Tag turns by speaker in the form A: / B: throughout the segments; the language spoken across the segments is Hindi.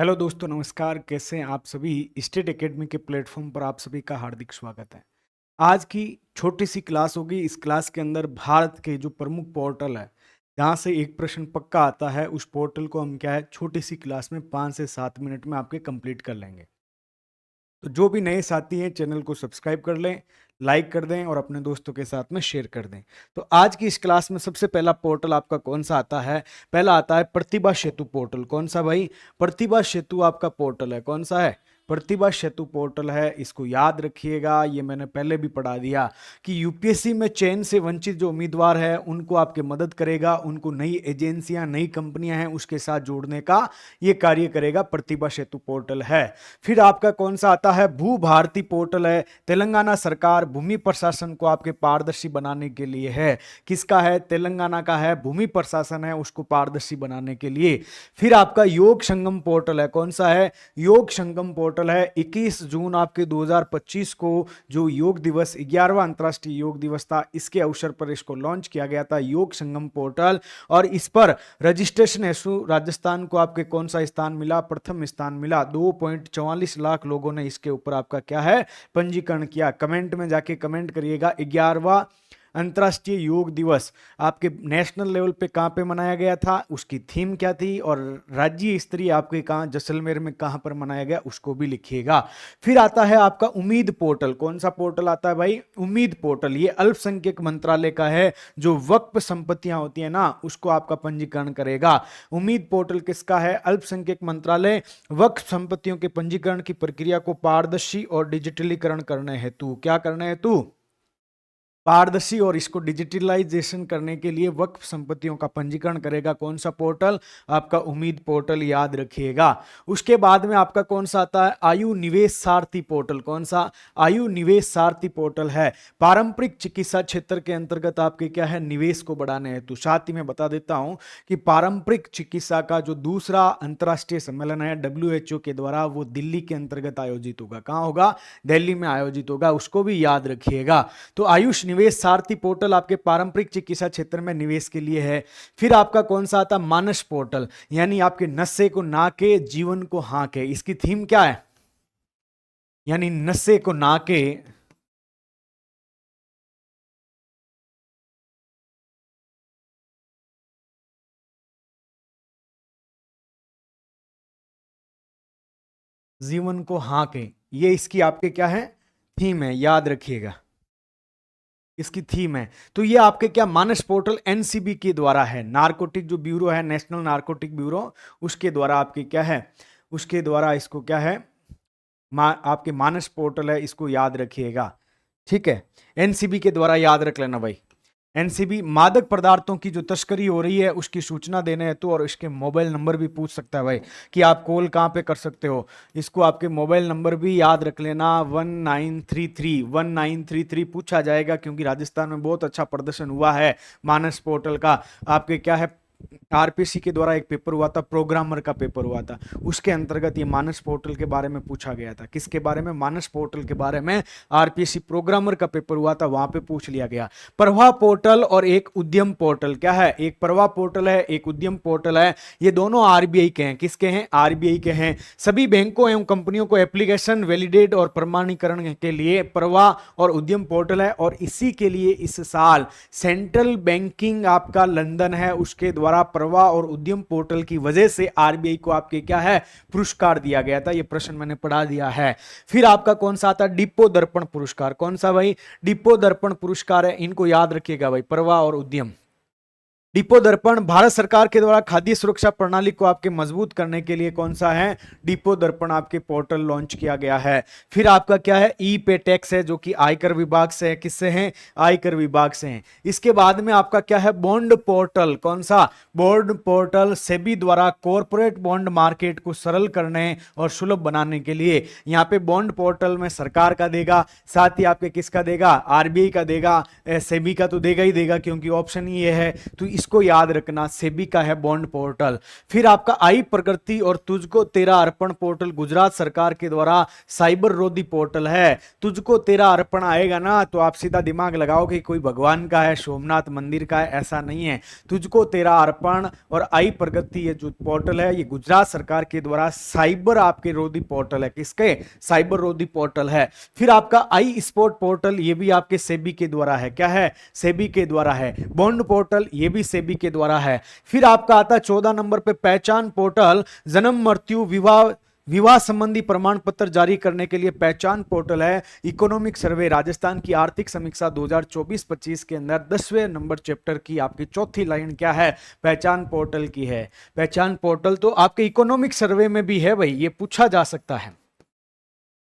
A: हेलो दोस्तों, नमस्कार। कैसे हैं आप सभी। स्टेट एकेडमी के प्लेटफॉर्म पर आप सभी का हार्दिक स्वागत है। आज की छोटी सी क्लास होगी। इस क्लास के अंदर भारत के जो प्रमुख पोर्टल है, जहाँ से एक प्रश्न पक्का आता है, उस पोर्टल को हम क्या है छोटी सी क्लास में 5 से 7 मिनट में आपके कंप्लीट कर लेंगे। तो जो भी नए साथी हैं चैनल को सब्सक्राइब कर लें, लाइक कर दें और अपने दोस्तों के साथ में शेयर कर दें। तो आज की इस क्लास में सबसे पहला पोर्टल आपका कौन सा आता है? पहला आता है प्रतिभा सेतु पोर्टल। कौन सा भाई? प्रतिभा सेतु आपका पोर्टल है। कौन सा है? प्रतिभा सेतु पोर्टल है। इसको याद रखिएगा, ये मैंने पहले भी पढ़ा दिया कि यूपीएससी में चयन से वंचित जो उम्मीदवार है उनको आपके मदद करेगा, उनको नई एजेंसियां नई कंपनियां हैं उसके साथ जोड़ने का ये कार्य करेगा। प्रतिभा सेतु पोर्टल है। फिर आपका कौन सा आता है? भू भारती पोर्टल है। तेलंगाना सरकार भूमि प्रशासन को आपके पारदर्शी बनाने के लिए है। किसका है? तेलंगाना का है। भूमि प्रशासन है उसको पारदर्शी बनाने के लिए। फिर आपका योग संगम पोर्टल है। कौन सा है? योग संगम पोर्टल है। 21 जून आपके 2025 को जो योग दिवस 11वां अंतर्राष्ट्रीय योग दिवस था, इसके अवसर पर इसको लॉन्च किया गया था, योग संगम पोर्टल। और इस पर रजिस्ट्रेशन हेतु राजस्थान को आपके कौन सा स्थान मिला? प्रथम स्थान मिला। 2.44 लाख लोगों ने इसके ऊपर आपका क्या है पंजीकरण किया। कमेंट में जाके कमेंट करिएगा 11वां अंतर्राष्ट्रीय योग दिवस आपके नेशनल लेवल पे कहाँ पे मनाया गया था, उसकी थीम क्या थी, और राज्य स्तरीय आपके कहाँ जैसलमेर में कहाँ पर मनाया गया उसको भी लिखिएगा। फिर आता है आपका उम्मीद पोर्टल। कौन सा पोर्टल आता है भाई? उम्मीद पोर्टल। ये अल्पसंख्यक मंत्रालय का है, जो वक्फ संपत्तियां होती है ना उसको आपका पंजीकरण करेगा। उम्मीद पोर्टल किसका है? अल्पसंख्यक मंत्रालय वक्फ संपत्तियों के पंजीकरण की प्रक्रिया को पारदर्शी और डिजिटलीकरण करने हेतु, क्या करने हेतु? पारदर्शी और इसको डिजिटलाइजेशन करने के लिए वक्फ संपत्तियों का पंजीकरण करेगा। कौन सा पोर्टल? आपका उम्मीद पोर्टल, याद रखिएगा। उसके बाद में आपका कौन सा आता है? आयु निवेश सारथी पोर्टल। कौन सा? आयु निवेश सारथी पोर्टल है। पारंपरिक चिकित्सा क्षेत्र के अंतर्गत आपके क्या है निवेश को बढ़ाने हेतु। साथ ही मैं बता देता हूं कि पारंपरिक चिकित्सा का जो दूसरा अंतर्राष्ट्रीय सम्मेलन है WHO के द्वारा, वो दिल्ली के अंतर्गत आयोजित होगा। कहां होगा? दिल्ली में आयोजित होगा, उसको भी याद रखिएगा। तो आयुष निवेश सारथी पोर्टल आपके पारंपरिक चिकित्सा क्षेत्र में निवेश के लिए है। फिर आपका कौन सा आता? मानस पोर्टल, यानी आपके नशे को ना के जीवन को हाँ के। इसकी थीम क्या है? यानी नशे को ना के जीवन को हाँ के, ये इसकी आपके क्या है थीम है, याद रखिएगा। इसकी थीम है। तो ये आपके क्या मानस पोर्टल एनसीबी के द्वारा है, नारकोटिक जो ब्यूरो है, नेशनल नारकोटिक ब्यूरो, उसके द्वारा आपके क्या है, उसके द्वारा इसको क्या है आपके मानस पोर्टल है, इसको याद रखिएगा। ठीक है, एनसीबी के द्वारा याद रख लेना भाई। एनसीबी मादक पदार्थों की जो तस्करी हो रही है उसकी सूचना देने हेतु, और इसके मोबाइल नंबर भी पूछ सकता है भाई कि आप कॉल कहाँ पे कर सकते हो। इसको आपके मोबाइल नंबर भी याद रख लेना, 1933 पूछा जाएगा, क्योंकि राजस्थान में बहुत अच्छा प्रदर्शन हुआ है मानस पोर्टल का। आपके क्या है आरपीसी के द्वारा एक पेपर हुआ था, प्रोग्रामर का पेपर हुआ था, उसके अंतर्गत ये मानस पोर्टल के बारे में पूछा गया था। किसके बारे में? मानस पोर्टल के बारे में। आरपीसी प्रोग्रामर का पेपर हुआ था, वहां पे पूछ लिया गया। प्रवाह पोर्टल और एक उद्यम पोर्टल, क्या है? एक प्रवाह पोर्टल है, एक उद्यम पोर्टल है। ये दोनों आरबीआई के हैं। किसके हैं? आरबीआई के हैं। सभी बैंकों एवं कंपनियों को एप्लीकेशन वैलिडेट और प्रमाणीकरण के लिए प्रवाह और उद्यम पोर्टल है। और इसी के लिए इस साल सेंट्रल बैंकिंग आपका लंदन है, उसके द्वारा प्रवाह और उद्यम पोर्टल की वजह से आरबीआई को आपके क्या है पुरस्कार दिया गया था। यह प्रश्न मैंने पढ़ा दिया है। फिर आपका कौन सा आता? डिपो दर्पण पुरस्कार। कौन सा भाई? डिपो दर्पण पुरस्कार है, इनको याद रखिएगा भाई, प्रवाह और उद्यम। डिपो दर्पण भारत सरकार के द्वारा खाद्य सुरक्षा प्रणाली को आपके मजबूत करने के लिए कौन सा है? डिपो दर्पण आपके पोर्टल लॉन्च किया गया है। फिर आपका क्या है? ई पे टैक्स है, जो कि आयकर विभाग से है। किससे है? आयकर विभाग से है। इसके बाद में आपका क्या है? Bond portal. कौन सा? बॉन्ड पोर्टल सेबी द्वारा कॉर्पोरेट बॉन्ड मार्केट को सरल करने और सुलभ बनाने के लिए। यहाँ पे बॉन्ड पोर्टल में सरकार का देगा, साथ ही आपके किसका देगा? आरबीआई का देगा। सेबी का तो देगा ही देगा, क्योंकि ऑप्शन ही ये है। तो इसको याद रखना, सेबी का है बॉन्ड पोर्टल। फिर आपका आई प्रगति और तुझको तेरा अर्पण पोर्टल गुजरात सरकार के द्वारा साइबर रोधी पोर्टल है। तुझको तेरा अर्पण आएगा ना तो आप सीधा दिमाग लगाओ कि कोई भगवान का है, सोमनाथ मंदिर का है, ऐसा नहीं है। तुझको तेरा अर्पण और आई प्रगति ये जो पोर्टल है ये गुजरात सरकार के द्वारा साइबर आपके रोधी पोर्टल है। किसके? साइबर रोधी पोर्टल है। फिर आपका आई स्पोर्ट पोर्टल ये भी आपके सेबी के द्वारा है। क्या है? सेबी के द्वारा है। बॉन्ड पोर्टल ये भी सेबी के द्वारा है। फिर आपका आता है 14 नंबर पे पहचान पोर्टल, जन्म मृत्यु विवाह संबंधी प्रमाण पत्र जारी करने के लिए पहचान पोर्टल है। इकोनॉमिक सर्वे राजस्थान की आर्थिक समीक्षा 2024-25 के अंदर 10वें नंबर चैप्टर की आपकी चौथी लाइन क्या है? पहचान पोर्टल की है। पहचान पोर्टल तो आपके इकोनॉमिक सर्वे में भी है भाई, ये पूछा जा सकता है।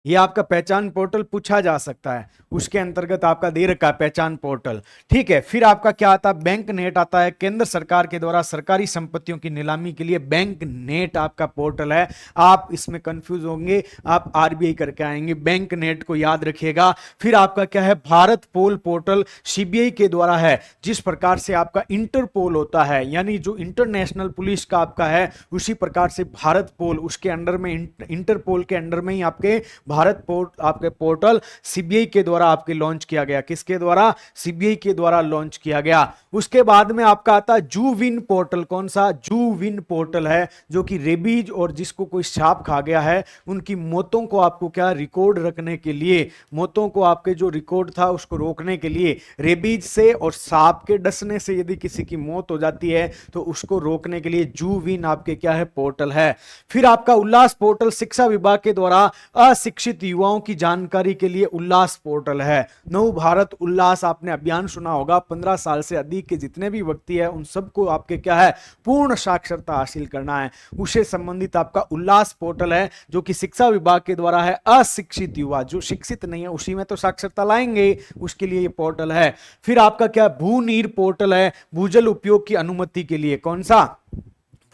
A: ये आपका पहचान पोर्टल पूछा जा सकता है, उसके अंतर्गत आपका दे रखा है पहचान पोर्टल। ठीक है। फिर आपका क्या आता है? बैंक नेट आता है। केंद्र सरकार के द्वारा सरकारी संपत्तियों की नीलामी के लिए बैंक नेट आपका पोर्टल है। आप इसमें कंफ्यूज होंगे, आप आरबीआई करके आएंगे, बैंक नेट को याद रखिएगा। फिर आपका क्या है? भारत पोल पोर्टल सीबीआई के द्वारा है। जिस प्रकार से आपका इंटरपोल होता है, यानी जो इंटरनेशनल पुलिस का आपका है, उसी प्रकार से भारत पोल उसके अंडर में, इंटरपोल के अंडर में ही आपके भारत आपके पोर्टल सीबीआई के द्वारा आपके लॉन्च किया गया। किसके द्वारा? सीबीआई के द्वारा लॉन्च किया गया। उसके बाद में आपका आता है जूविन पोर्टल। कौन सा? जूविन पोर्टल है, जो कि रेबीज और जिसको कोई सांप खा गया है उनकी मौतों को आपको क्या रिकॉर्ड रखने के लिए, मौतों को आपके जो रिकॉर्ड था उसको रोकने के लिए, रेबीज से और सांप के डसने से यदि किसी की मौत हो जाती है तो उसको रोकने के लिए जूविन आपके क्या है? पोर्टल है। फिर आपका उल्लास पोर्टल शिक्षा विभाग के द्वारा अशिक्षित युवाओं की जानकारी के लिए उल्लास पोर्टल है। नव भारत उल्लास आपने अभियान सुना होगा। 15 साल से अधिक के जितने भी व्यक्ति है उन सबको आपके क्या है? पूर्ण साक्षरता हासिल करना है, उससे संबंधित आपका उल्लास पोर्टल है, जो कि शिक्षा विभाग के द्वारा है। अशिक्षित युवा जो शिक्षित नहीं है उसी में तो साक्षरता लाएंगे, उसके लिए ये पोर्टल है। फिर आपका क्या? भूनीर पोर्टल है, भूजल उपयोग की अनुमति के लिए। कौन सा?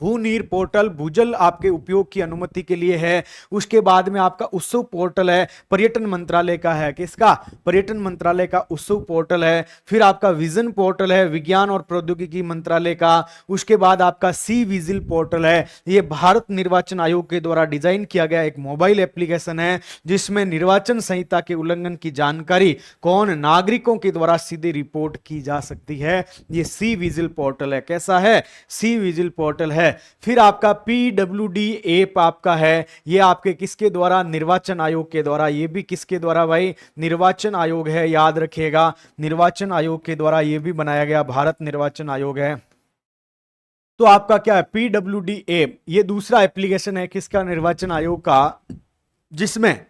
A: भूनीर पोर्टल भूजल आपके उपयोग की अनुमति के लिए है। उसके बाद में आपका उत्सव पोर्टल है, पर्यटन मंत्रालय का है। किसका? पर्यटन मंत्रालय का उत्सव पोर्टल है। फिर आपका विजन पोर्टल है, विज्ञान और प्रौद्योगिकी मंत्रालय का। उसके बाद आपका सी विजिल पोर्टल है, यह भारत निर्वाचन आयोग के द्वारा डिजाइन किया गया एक मोबाइल एप्लीकेशन है, जिसमें निर्वाचन संहिता के उल्लंघन की जानकारी कौन? नागरिकों के द्वारा सीधे रिपोर्ट की जा सकती है। यह सी विजिल पोर्टल है। कैसा है? सी विजिल पोर्टल है। फिर आपका पीडब्ल्यूडी ऐप आपका है, ये आपके किसके द्वारा? निर्वाचन आयोग के द्वारा। ये भी किसके द्वारा भाई? निर्वाचन आयोग है, याद रखिएगा। निर्वाचन आयोग के द्वारा ये भी बनाया गया, भारत निर्वाचन आयोग है। तो आपका क्या है? पीडब्ल्यूडी ऐप ये दूसरा एप्लीकेशन है किसका? निर्वाचन आयोग का, जिसमें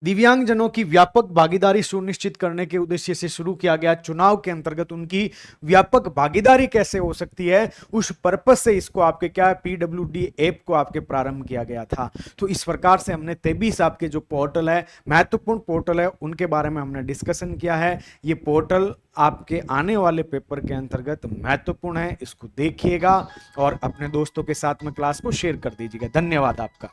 A: दिव्यांगजनों की व्यापक भागीदारी सुनिश्चित करने के उद्देश्य से शुरू किया गया। चुनाव के अंतर्गत उनकी व्यापक भागीदारी कैसे हो सकती है, उस पर्पस से इसको आपके क्या? पीडब्ल्यूडी ऐप को आपके प्रारंभ किया गया था। तो इस प्रकार से हमने 23 आपके जो पोर्टल है, महत्वपूर्ण पोर्टल है, उनके बारे में हमने डिस्कशन किया है। ये पोर्टल आपके आने वाले पेपर के अंतर्गत महत्वपूर्ण है, इसको देखिएगा और अपने दोस्तों के साथ में क्लास को शेयर कर दीजिएगा। धन्यवाद आपका।